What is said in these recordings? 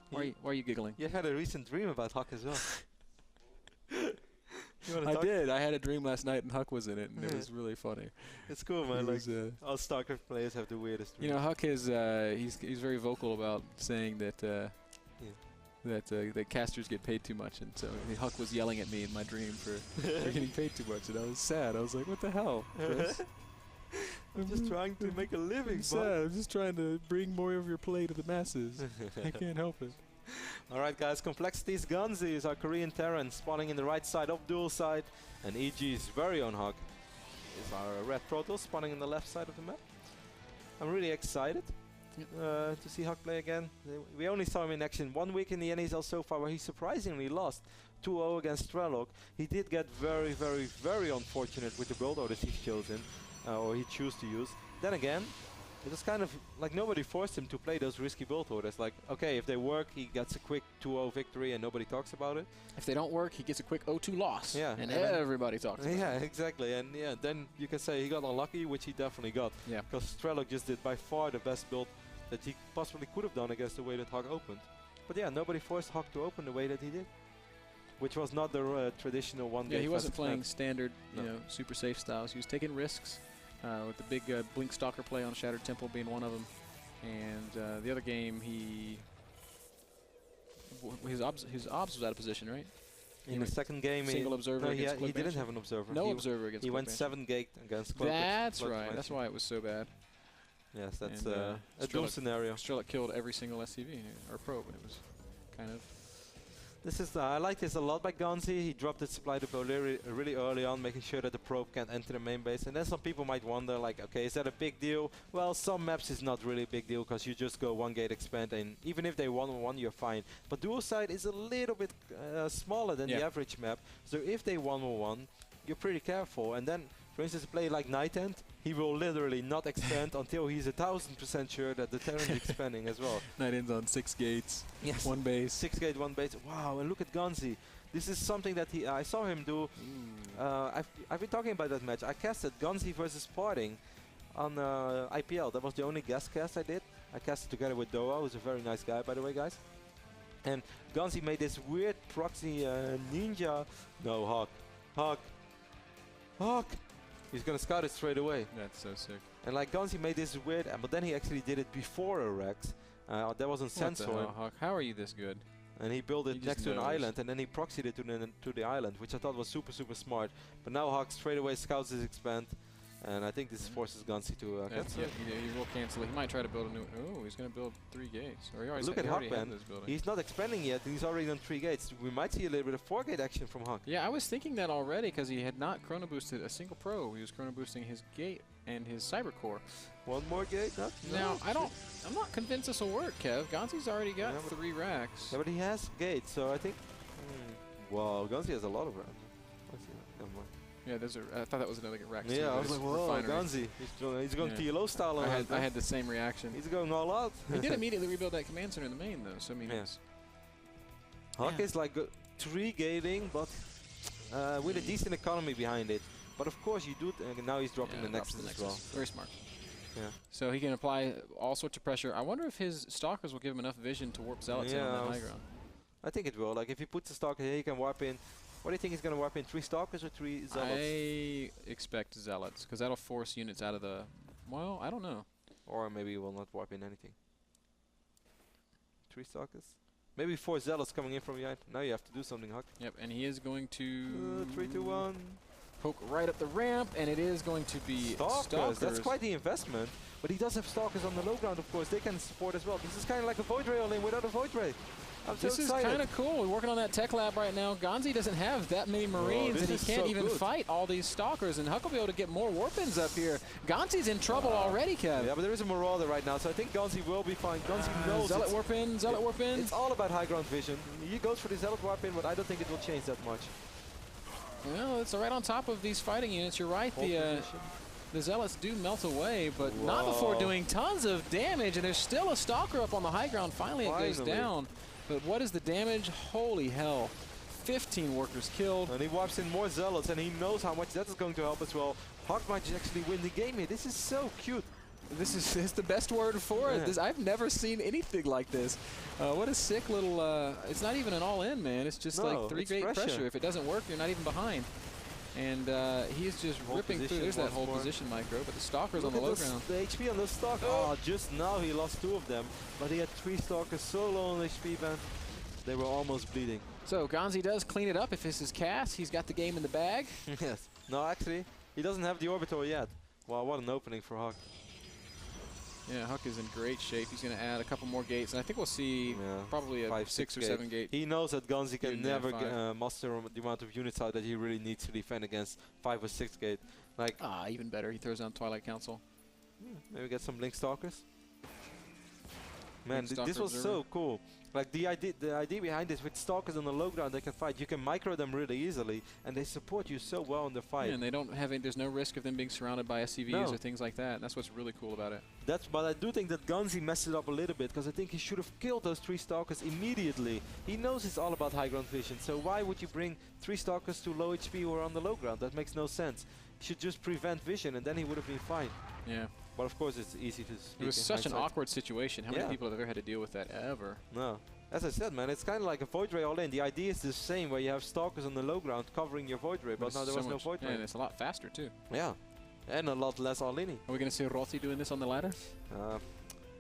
Why are you giggling? You had a recent dream about HuK as well. I did. I had a dream last night, and HuK was in it, and it was really funny. It's cool, man. Like all StarCraft players have the weirdest dreams. You know, HuK is he's very vocal about saying that that casters get paid too much, and so HuK was yelling at me in my dream for getting paid too much, and I was sad. I was like, "What the hell, Chris? I'm just trying to make a living, I'm sad. I'm just trying to bring more of your play to the masses. I can't help it." Alright guys, Complexity's GanZi is our Korean Terran spawning in the right side of dual side, and EG's very own HuK is our Red Protoss spawning in the left side of the map. I'm really excited to see HuK play again. We only saw him in action 1 week in the NASL so far, where he surprisingly lost 2-0 against Strelok. He did get very, very, very unfortunate with the build orders he's chosen, or he chose to use. Then again, it was kind of like nobody forced him to play those risky build orders. Like, okay, if they work, he gets a quick 2-0 victory and nobody talks about it. If they don't work, he gets a quick 0-2 loss. Yeah, and everybody talks about it. Yeah, exactly. And yeah, then you can say he got unlucky, which he definitely got. Yeah. Because Strelok just did by far the best build that he possibly could have done against the way that HuK opened. But yeah, nobody forced HuK to open the way that he did, which was not the traditional one-game. Yeah, he wasn't playing standard, you know, super safe styles. He was taking risks. With the big Blink Stalker play on Shattered Temple being one of them. And the other game, his obs was out of position, right? In the second game, single observer he didn't have an observer. No observer against He went 7 gate against Cloak. That's right. That's why it was so bad. Yes, that's a dual scenario. Strelok killed every single SCV, or probe, and it was kind of... This is I like this a lot by GanZi. He dropped the supply depot really early on, making sure that the probe can't enter the main base. And then some people might wonder, like, okay, is that a big deal? Well, some maps is not really a big deal, because you just go 1 gate expand, and even if they 1-on-1, you're fine. But dual side is a little bit smaller than the average map, so if they 1-on-1, you're pretty careful. And then, for instance, a player like Night End, he will literally not expand until he's 1000% sure that the Terran is expanding as well. Night End's on 6 gates, yes. 1 base. 6 gate, 1 base. Wow, and look at GanZi. This is something that I saw him do. I've been talking about that match. I casted GanZi versus Parting on IPL. That was the only guest cast I did. I casted together with Doa, who's a very nice guy, by the way, guys. And GanZi made this weird proxy ninja. No, HuK. He's gonna scout it straight away. That's so sick. And like GanZi made this weird, but then he actually did it before a Rex. That wasn't sensor. HuK, how are you this good? And he built it next to an island, and then he proxied it to the island, which I thought was super, super smart. But now HuK straight away scouts his expand, and I think this forces GanZi to cancel it. Yeah, he will cancel it. He might try to build a new... Oh, he's going to build 3 gates. Or he already Look at HuK, man. this building. He's not expanding yet, and he's already on 3 gates. We might see a little bit of 4 gate action from HuK. Yeah, I was thinking that already, because he had not chrono boosted a single pro. He was chrono boosting his gate and his cyber core. 1 more gate? Now, I'm not convinced this will work, Kev. GanZi's already got 3 racks. Yeah, but he has gates, so I think... Wow, GanZi has a lot of racks. Let's see. Never mind. Yeah, I thought that was another rack. Yeah, I was like, whoa, GanZi. He's going TLO style on I had the same reaction. He's going all out. He did immediately rebuild that command center in the main, though. So, I mean, HuK is like 3 gating, but with a decent economy behind it. But of course, you do. Now he's dropping the Nexus as well. Very smart. Yeah. So he can apply all sorts of pressure. I wonder if his Stalkers will give him enough vision to warp Zealots in on that high ground. I think it will. Like, if he puts the Stalker here, he can warp in. What do you think he's going to warp in? 3 Stalkers or 3 Zealots? I expect Zealots, because that'll force units out of the... Well, I don't know. Or maybe he will not warp in anything. 3 Stalkers? Maybe 4 Zealots coming in from behind. Now you have to do something, HuK. Yep, and he is going to... 3, 2, 1. Poke right up the ramp, and it is going to be Stalkers. That's quite the investment. But he does have Stalkers on the low ground, of course. They can support as well. This is kind of like a Void Ray lane without a Void Ray. This is kind of cool. We're working on that tech lab right now. GanZi doesn't have that many Marines, and he can't even fight all these Stalkers. And HuK will be able to get more warp-ins up here. GanZi's in trouble already, Kev. Yeah, but there is a Marauder right now, so I think GanZi will be fine. GanZi knows Zealot warp-in, Zealot warp-in. It's all about high ground vision. He goes for the Zealot warp-in, but I don't think it will change that much. Well, it's right on top of these fighting units. You're right. The Zealots do melt away, but not before doing tons of damage. And there's still a Stalker up on the high ground. Finally, it goes down. But what is the damage? Holy hell. 15 workers killed. And he warps in more Zealots, and he knows how much that is going to help as well. HuK might actually win the game here. This is so cute. This is the best word for it. I've never seen anything like this. What a sick little, it's not even an all-in, man. It's just like 3-gate pressure. If it doesn't work, you're not even behind. And he's just ripping through. There's that whole position micro, but the Stalker's on the low ground. The HP on the Stalker. Oh, just now he lost 2 of them. But he had 3 Stalkers so low on HP, man. They were almost bleeding. So GanZi does clean it up. If this is cast, he's got the game in the bag. Yes. No, actually, he doesn't have the orbital yet. Wow, what an opening for HuK. Yeah, HuK is in great shape. He's going to add a couple more gates, and I think we'll see probably a 6 or 7 gate. He knows that GanZi can never muster the amount of units out that he really needs to defend against 5 or 6 gate. Like even better. He throws down Twilight Council. Maybe get some Blink Stalkers. Man, this was so cool. Like the idea behind this, with Stalkers on the low ground, they can fight. You can micro them really easily, and they support you so well in the fight. Yeah, and they don't have there's no risk of them being surrounded by SCVs or things like that. And that's what's really cool about it. But I do think that GanZi messed it up a little bit, because I think he should have killed those 3 Stalkers immediately. He knows it's all about high ground vision, so why would you bring 3 Stalkers to low HP or on the low ground? That makes no sense. He should just prevent vision, and then he would have been fine. Yeah. But of course, it's easy to speak. It was such an awkward situation. How many people have ever had to deal with that ever? No. As I said, man, it's kind of like a Void Ray all in. The idea is the same, where you have Stalkers on the low ground covering your Void Ray, but now there was no Void Ray. And it's a lot faster, too. Yeah. And a lot less all in. Are we going to see Roti doing this on the ladder?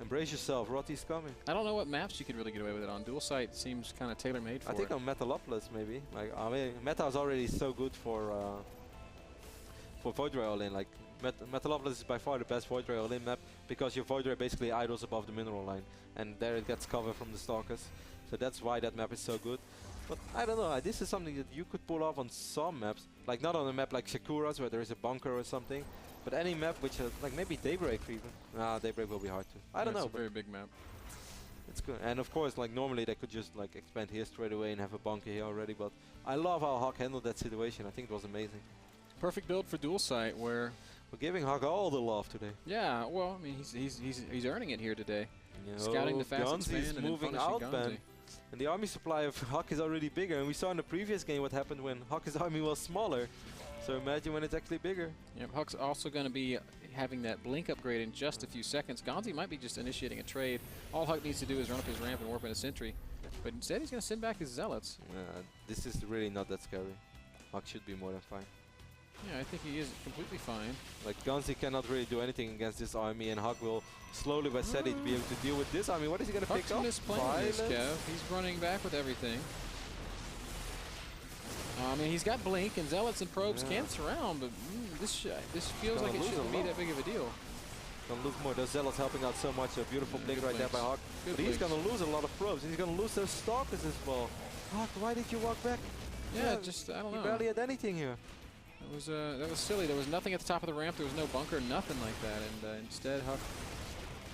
Embrace yourself. Roti's coming. I don't know what maps you could really get away with it on. Dual Sight seems kind of tailor-made for it. I think on Metalopolis, maybe. Like, I mean, Meta is already so good for Void Ray all in. Like, Metalopolis is by far the best Void Ray all in map, because your Void Ray basically idles above the mineral line, and there it gets cover from the Stalkers. So that's why that map is so good. But I don't know, this is something that you could pull off on some maps. Like, not on a map like Sakura's, where there is a bunker or something, but any map which has, like maybe Daybreak even. Nah, Daybreak will be hard to. I don't know. It's a very big map. It's good. And of course, like normally they could just like expand here straight away and have a bunker here already, but I love how HuK handled that situation. I think it was amazing. Perfect build for Dual Sight, where we're giving HuK all the love today. Yeah, well, I mean, he's earning it here today. Scouting the fastest man and moving out, man. And the army supply of HuK is already bigger, and we saw in the previous game what happened when HuK's army was smaller. So imagine when it's actually bigger. Yeah, HuK's also going to be having that blink upgrade in just a few seconds. GanZi might be just initiating a trade. All HuK needs to do is run up his ramp and warp in a sentry. But instead, he's going to send back his Zealots. This is really not that scary. HuK should be more than fine. Yeah, I think he is completely fine. Like, GanZi cannot really do anything against this army, and HuK will slowly but steady be able to deal with this army. What is he going to pick up? He's running back with everything. I mean, he's got Blink, and Zealots and Probes can surround, but this feels like it shouldn't be that big of a deal. Gonna lose more. Those Zealots helping out so much. A beautiful blink right there by HuK. But he's gonna lose a lot of Probes. He's gonna lose those Stalkers as well. HuK, why did you walk back? Yeah, just, I don't know. He barely had anything here. That was silly. There was nothing at the top of the ramp. There was no bunker, nothing like that. And instead, HuK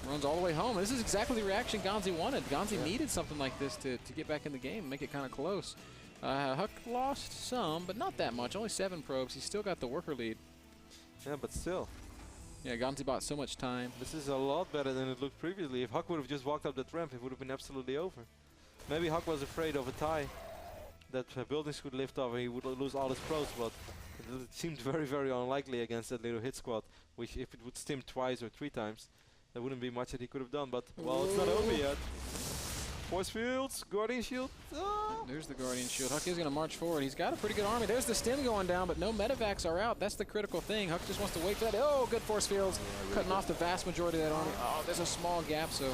runs all the way home. This is exactly the reaction GanZi wanted. GanZi needed something like this to get back in the game, make it kind of close. HuK lost some, but not that much. Only 7 probes. He's still got the worker lead. Yeah, but still. Yeah, GanZi bought so much time. This is a lot better than it looked previously. If HuK would have just walked up that ramp, it would have been absolutely over. Maybe HuK was afraid of a tie, that buildings could lift off and he would lose all his probes, but it seemed very, very unlikely against that little hit squad, which if it would stim twice or 3 times, there wouldn't be much that he could have done. But, well, it's not over yet. Force fields, Guardian Shield. There's the Guardian Shield. HuK is going to march forward. He's got a pretty good army. There's the stim going down, but no medevacs are out. That's the critical thing. HuK just wants to wait for that. Oh, good force fields. Cutting off the vast majority of that army. Oh, there's a small gap, so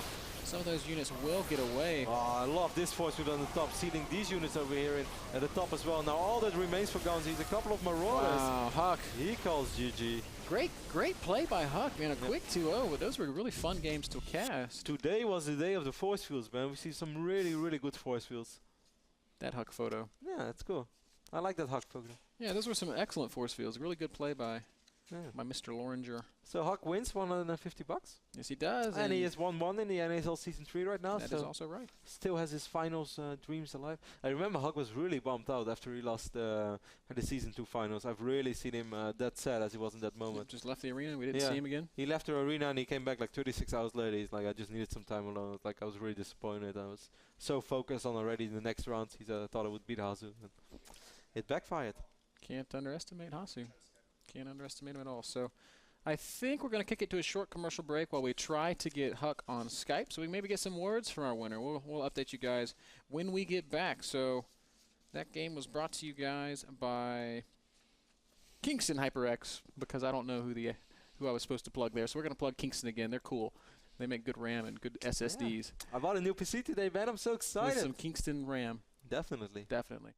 some of those units will get away. Oh, I love this force field on the top, sealing these units over here at the top as well. Now all that remains for GanZi is a couple of Marauders. Wow, HuK. He calls GG. Great play by HuK, man. A quick 2-0, but those were really fun games to cast. Today was the day of the force fields, man. We see some really, really good force fields. That HuK photo. Yeah, that's cool. I like that HuK photo. Yeah, those were some excellent force fields. Really good play by Mr. Loringer. So HuK wins $150. Yes, he does. And he is 1-1 in the NASL Season 3 right now. That is also right. Still has his finals dreams alive. I remember HuK was really bummed out after he lost the Season 2 finals. I've really seen him that sad as he was in that moment. Just left the arena? We didn't see him again? He left the arena and he came back like 36 hours later. He's like, I just needed some time alone. Like, I was really disappointed. I was so focused on already the next round. He thought I would beat Hasu. It backfired. Can't underestimate Hasu. Can't underestimate him at all. So I think we're going to kick it to a short commercial break while we try to get HuK on Skype, so we maybe get some words from our winner. We'll update you guys when we get back. So that game was brought to you guys by Kingston HyperX, because I don't know who I was supposed to plug there. So we're going to plug Kingston again. They're cool. They make good RAM and good SSDs. Yeah. I bought a new PC today, man. I'm so excited. With some Kingston RAM. Definitely. Definitely.